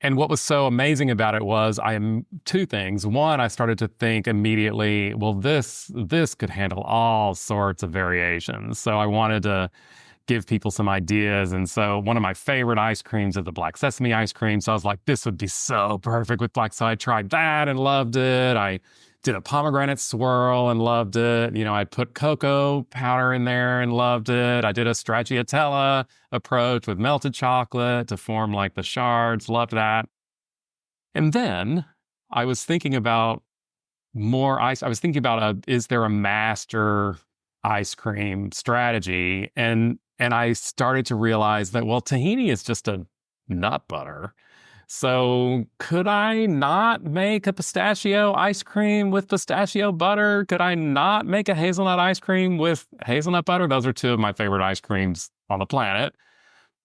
And what was so amazing about it was two things. One, I started to think immediately, well, this could handle all sorts of variations. So I wanted to give people some ideas. And so one of my favorite ice creams is the black sesame ice cream. So I was like, this would be so perfect with black. So I tried that and loved it. I did a pomegranate swirl and loved it. I put cocoa powder in there and loved it. I did a stracciatella approach with melted chocolate to form like the shards. Loved that. And then I was thinking about more ice. I was thinking about is there a master ice cream strategy? And I started to realize that, well, tahini is just a nut butter. So could I not make a pistachio ice cream with pistachio butter? Could I not make a hazelnut ice cream with hazelnut butter? Those are two of my favorite ice creams on the planet.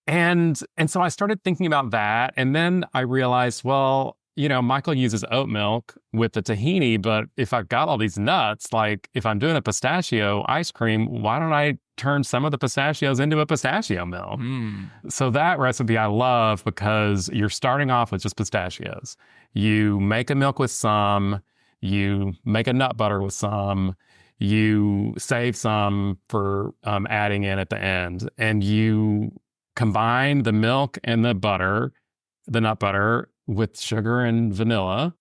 And so I started thinking about that. And then I realized, well, Michael uses oat milk with the tahini, but if I've got all these nuts, like if I'm doing a pistachio ice cream, why don't I turn some of the pistachios into a pistachio milk? So that recipe I love because you're starting off with just pistachios. You make a milk with some, you make a nut butter with some, you save some for adding in at the end, and you combine the milk and the nut butter, with sugar and vanilla.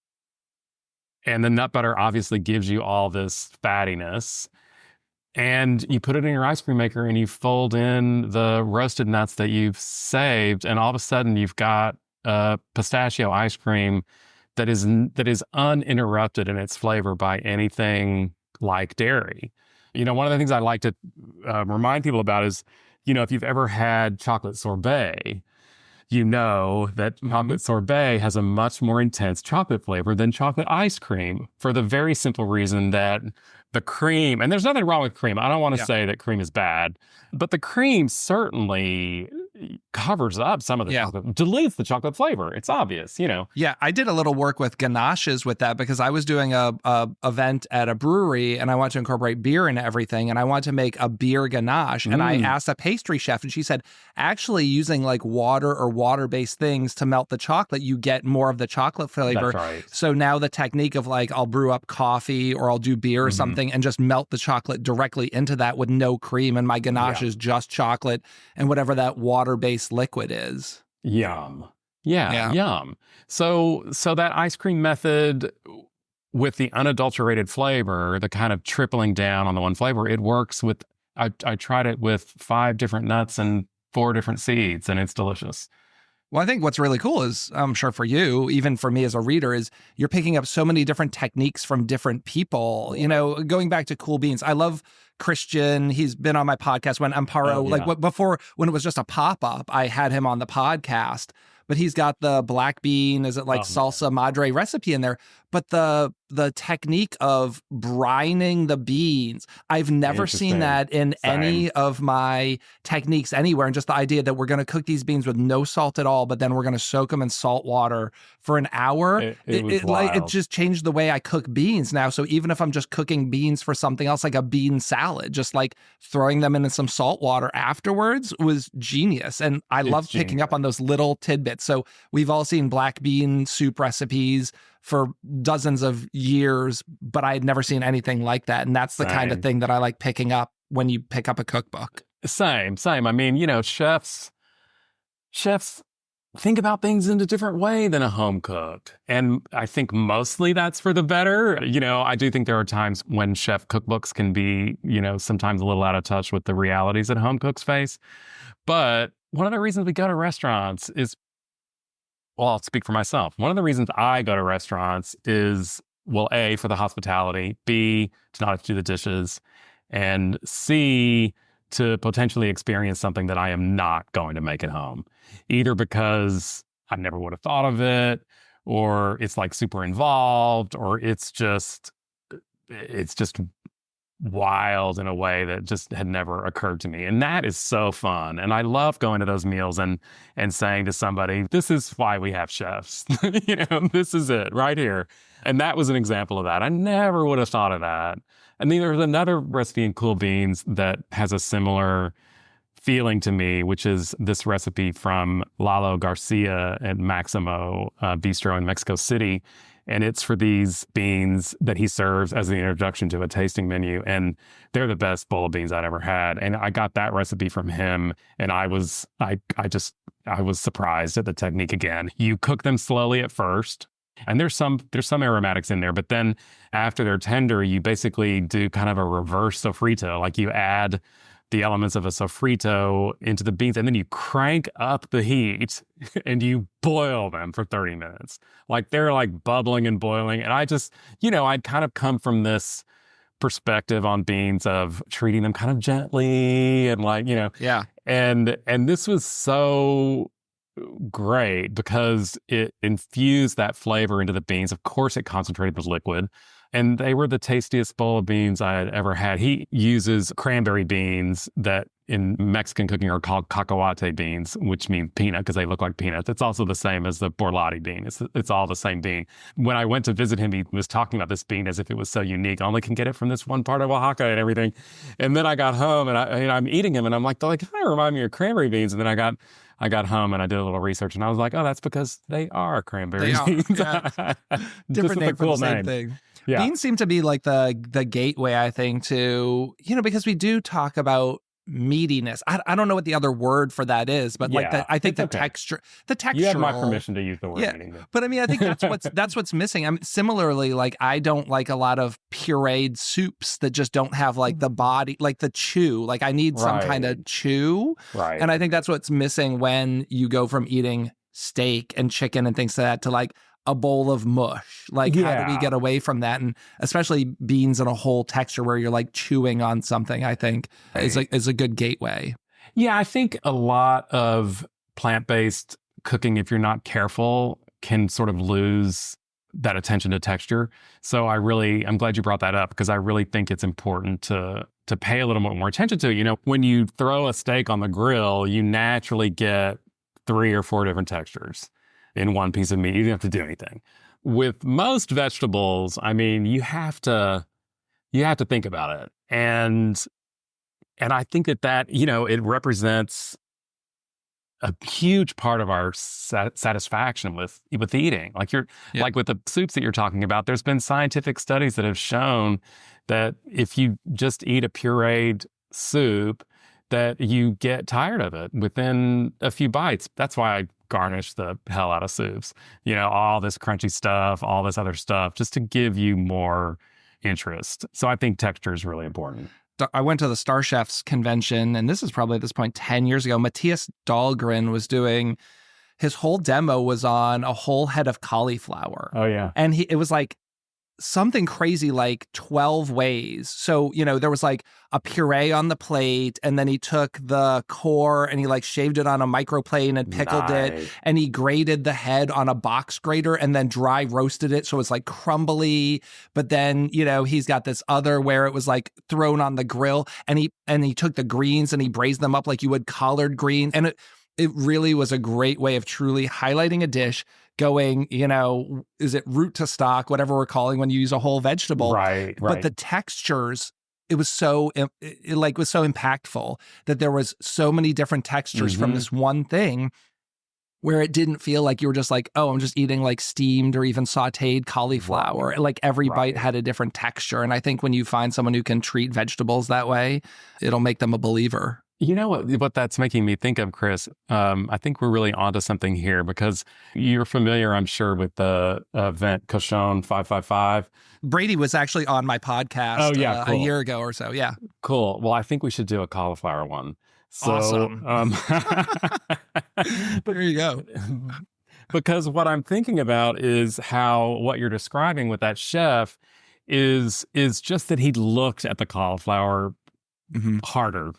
And the nut butter obviously gives you all this fattiness. And you put it in your ice cream maker and you fold in the roasted nuts that you've saved. And all of a sudden you've got a pistachio ice cream that is uninterrupted in its flavor by anything like dairy. One of the things I like to remind people about is, if you've ever had chocolate sorbet, that chocolate sorbet has a much more intense chocolate flavor than chocolate ice cream for the very simple reason that the cream, and there's nothing wrong with cream. I don't want to say that cream is bad, but the cream certainly covers up some of the chocolate, dilutes the chocolate flavor. It's obvious, you know. Yeah, I did a little work with ganaches with that because I was doing a event at a brewery and I wanted to incorporate beer into everything, and I wanted to make a beer ganache. And I asked a pastry chef, and she said, actually using like water or water-based things to melt the chocolate, you get more of the chocolate flavor. That's right. So now the technique of like, I'll brew up coffee or I'll do beer or something and just melt the chocolate directly into that with no cream, and my ganache is just chocolate and whatever that water-based liquid is. Yum. Yeah, yum. So that ice cream method with the unadulterated flavor, the kind of tripling down on the one flavor, it works with, I tried it with 5 different nuts and 4 different seeds, and it's delicious. Well, I think what's really cool is, I'm sure for you, even for me as a reader, is you're picking up so many different techniques from different people. You know, going back to Cool Beans, I love Christian. He's been on my podcast when Amparo, before when it was just a pop-up, I had him on the podcast. But he's got the black bean, is it like salsa madre recipe in there? But the technique of brining the beans, I've never seen that in any of my techniques anywhere. And just the idea that we're going to cook these beans with no salt at all, but then we're going to soak them in salt water for an hour. It just changed the way I cook beans now. So even if I'm just cooking beans for something else, like a bean salad, just like throwing them in some salt water afterwards was genius. And I love picking up on those little tidbits. So we've all seen black bean soup recipes for dozens of years, but I had never seen anything like that. And that's the kind of thing that I like picking up when you pick up a cookbook. Same. I mean, you know, chefs think about things in a different way than a home cook. And I think mostly that's for the better. You know, I do think there are times when chef cookbooks can be, you know, sometimes a little out of touch with the realities that home cooks face. But one of the reasons we go to restaurants is, well, I'll speak for myself. One of the reasons I go to restaurants is, well, A, for the hospitality, B, to not have to do the dishes, and C, to potentially experience something that I am not going to make at home, either because I never would have thought of it, or it's like super involved, or it's just wild in a way that just had never occurred to me. And that is so fun. And I love going to those meals and saying to somebody, this is why we have chefs. You know, this is it right here. And that was an example of that. I never would have thought of that. And then there's another recipe in Cool Beans that has a similar feeling to me, which is this recipe from Lalo Garcia at Maximo Bistro in Mexico City. And it's for these beans that he serves as the introduction to a tasting menu. And they're the best bowl of beans I'd ever had. And I got that recipe from him. And I was surprised at the technique again. You cook them slowly at first. And there's some aromatics in there. But then after they're tender, you basically do kind of a reverse sofrito. Like you add the elements of a sofrito into the beans, and then you crank up the heat and you boil them for 30 minutes. Like they're like bubbling and boiling. And I just, you know, I'd kind of come from this perspective on beans of treating them kind of gently and like, you know. Yeah. And this was so great because it infused that flavor into the beans. Of course, it concentrated the liquid. And they were the tastiest bowl of beans I had ever had. He uses cranberry beans that in Mexican cooking are called cacahuate beans, which mean peanut because they look like peanuts. It's also the same as the borlotti bean. It's all the same bean. When I went to visit him, he was talking about this bean as if it was so unique. I only can get it from this one part of Oaxaca and everything. And then I got home and I'm eating them and I'm like, they kind of remind me of cranberry beans. And then I got home and I did a little research and I was like, oh, that's because they are cranberry beans. Yeah. Different name for the same thing. Yeah. Beans seem to be like the gateway, I think, to, you know, because we do talk about meatiness. I don't know what the other word for that is, but like I think the texture. You have my permission to use the word meatiness. But I mean, I think that's what's missing. I mean, similarly, like I don't like a lot of pureed soups that just don't have like the body, like the chew. Like I need some kind of chew. Right. And I think that's what's missing when you go from eating steak and chicken and things like that to like a bowl of mush. Like, how do we get away from that? And especially beans in a whole texture where you're like chewing on something, I think is a good gateway. Yeah, I think a lot of plant-based cooking, if you're not careful, can sort of lose that attention to texture. So I'm glad you brought that up because I really think it's important to to pay a little bit more attention to it. You know, when you throw a steak on the grill, you naturally get 3 or 4 different textures in one piece of meat. You don't have to do anything. With most vegetables, I mean, you have to think about it. And I think that, you know, it represents a huge part of our satisfaction with eating. Like like with the soups that you're talking about, there's been scientific studies that have shown that if you just eat a pureed soup, that you get tired of it within a few bites. That's why I garnish the hell out of soups. You know, all this crunchy stuff, all this other stuff, just to give you more interest. So I think texture is really important. I went to the Star Chefs convention, and this is probably at this point 10 years ago. Matthias Dahlgren was doing, his whole demo was on a whole head of cauliflower. Oh, yeah. And it was like something crazy, like 12 ways. So, you know, there was like a puree on the plate, and then he took the core and he like shaved it on a microplane and pickled it, and he grated the head on a box grater and then dry roasted it so it's like crumbly. But then, you know, he's got this other where it was like thrown on the grill, and he took the greens and he braised them up like you would collard greens. And it really was a great way of truly highlighting a dish, going, you know, is it root to stock, whatever we're calling when you use a whole vegetable. Right. But the textures, it was so impactful that there was so many different textures from this one thing, where it didn't feel like you were just like, oh, I'm just eating like steamed or even sauteed cauliflower. Right. Like every bite had a different texture. And I think when you find someone who can treat vegetables that way, it'll make them a believer. You know what that's making me think of, Chris? I think we're really onto something here, because you're familiar, I'm sure, with the event Cochon 555. Brady was actually on my podcast cool. a year ago or so. Yeah. Cool. Well, I think we should do a cauliflower one. So, awesome. There you go. Because what I'm thinking about is how what you're describing with that chef is just that he looked at the cauliflower harder.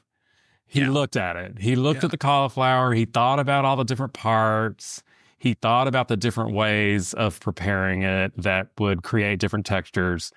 He looked at it. He looked at the cauliflower. He thought about all the different parts. He thought about the different ways of preparing it that would create different textures.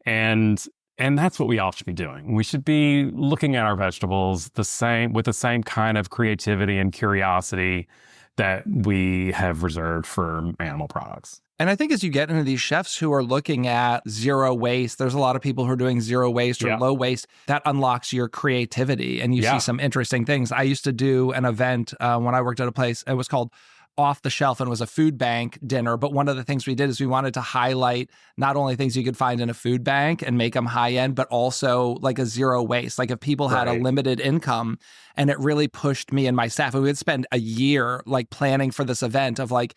And that's what we all should be doing. We should be looking at our vegetables with the same kind of creativity and curiosity that we have reserved for animal products. And I think as you get into these chefs who are looking at zero waste, there's a lot of people who are doing zero waste or low waste. That unlocks your creativity, and you see some interesting things. I used to do an event when I worked at a place. It was called Off the Shelf, and it was a food bank dinner. But one of the things we did is we wanted to highlight not only things you could find in a food bank and make them high end, but also like a zero waste. Like if people had a limited income, and it really pushed me and my staff. And we would spend a year like planning for this event of like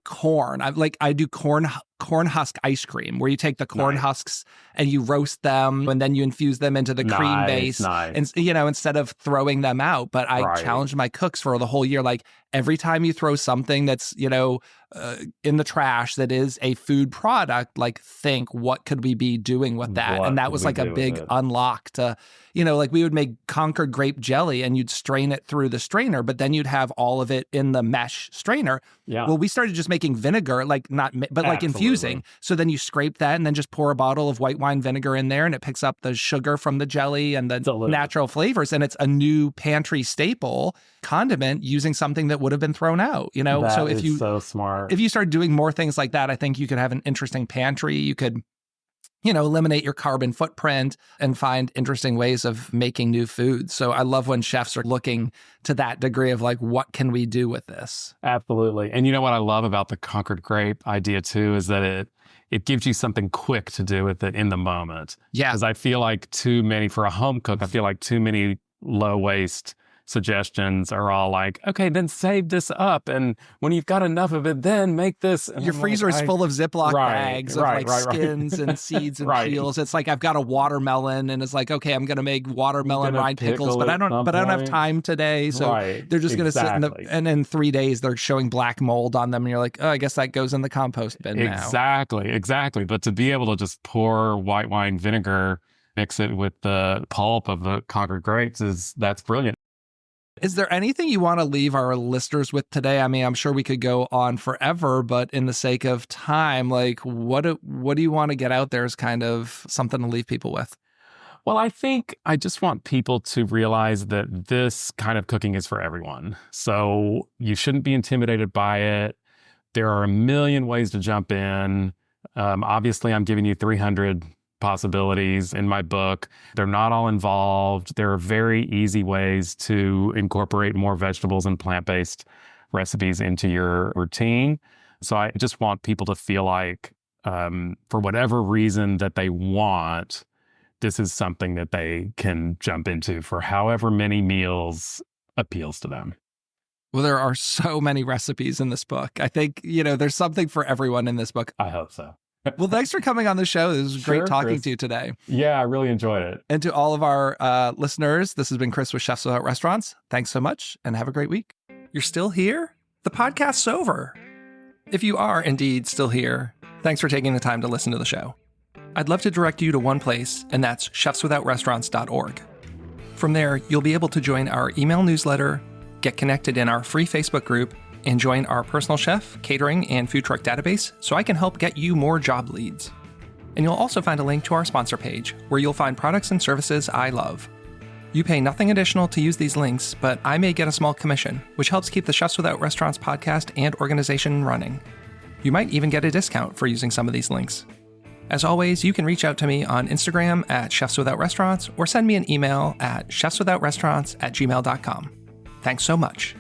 corn. I do corn husk ice cream, where you take the corn husks and you roast them, and then you infuse them into the cream base. And, you know, instead of throwing them out. But I challenged my cooks for the whole year, like every time you throw something that's, you know, in the trash that is a food product, like think, what could we be doing with that? And that was like a big unlock to, you know, like we would make Concord grape jelly and you'd strain it through the strainer, but then you'd have all of it in the mesh strainer. Yeah. Well, we started just making vinegar, like like infusing. So then you scrape that and then just pour a bottle of white wine vinegar in there, and it picks up the sugar from the jelly and the natural flavors. And it's a new pantry staple condiment using something that would have been thrown out, you know? That is so smart. If you start doing more things like that, I think you could have an interesting pantry. You could, you know, eliminate your carbon footprint and find interesting ways of making new foods. So I love when chefs are looking to that degree of like, what can we do with this? Absolutely. And you know what I love about the Concord grape idea too, is that it gives you something quick to do with it in the moment. Yeah. Because I feel like for a home cook, I feel like too many low waste suggestions are all like, okay, then save this up, and when you've got enough of it, then make this. And your freezer is full of Ziploc bags of skins and seeds and peels. It's like, I've got a watermelon, and it's like, okay, I'm going to make watermelon rind pickles, but I don't have time today. So they're just going to sit and in 3 days they're showing black mold on them, and you're like, oh, I guess that goes in the compost bin now. Exactly. But to be able to just pour white wine vinegar, mix it with the pulp of the Concord grapes, that's brilliant. Is there anything you want to leave our listeners with today? I mean, I'm sure we could go on forever, but in the sake of time, like what do you want to get out there as kind of something to leave people with? Well, I think I just want people to realize that this kind of cooking is for everyone. So you shouldn't be intimidated by it. There are a million ways to jump in. Obviously, I'm giving you 300 possibilities in my book. They're not all involved. There are very easy ways to incorporate more vegetables and plant-based recipes into your routine. So I just want people to feel like, for whatever reason that they want, this is something that they can jump into for however many meals appeals to them. Well, there are so many recipes in this book. I think, there's something for everyone in this book. I hope so. Well, thanks for coming on the show. This was great talking Chris. to you today. Yeah, I really enjoyed it. And to all of our listeners, this has been Chris with Chefs Without Restaurants. Thanks so much and have a great week. You're still here? The podcast's over. If you are indeed still here, thanks for taking the time to listen to the show. I'd love to direct you to one place, and that's chefswithoutrestaurants.org. From there, you'll be able to join our email newsletter, get connected in our free Facebook group, and join our personal chef, catering, and food truck database so I can help get you more job leads. And you'll also find a link to our sponsor page where you'll find products and services I love. You pay nothing additional to use these links, but I may get a small commission, which helps keep the Chefs Without Restaurants podcast and organization running. You might even get a discount for using some of these links. As always, you can reach out to me on Instagram at Chefs Without Restaurants or send me an email at chefswithoutrestaurants@gmail.com. Thanks so much.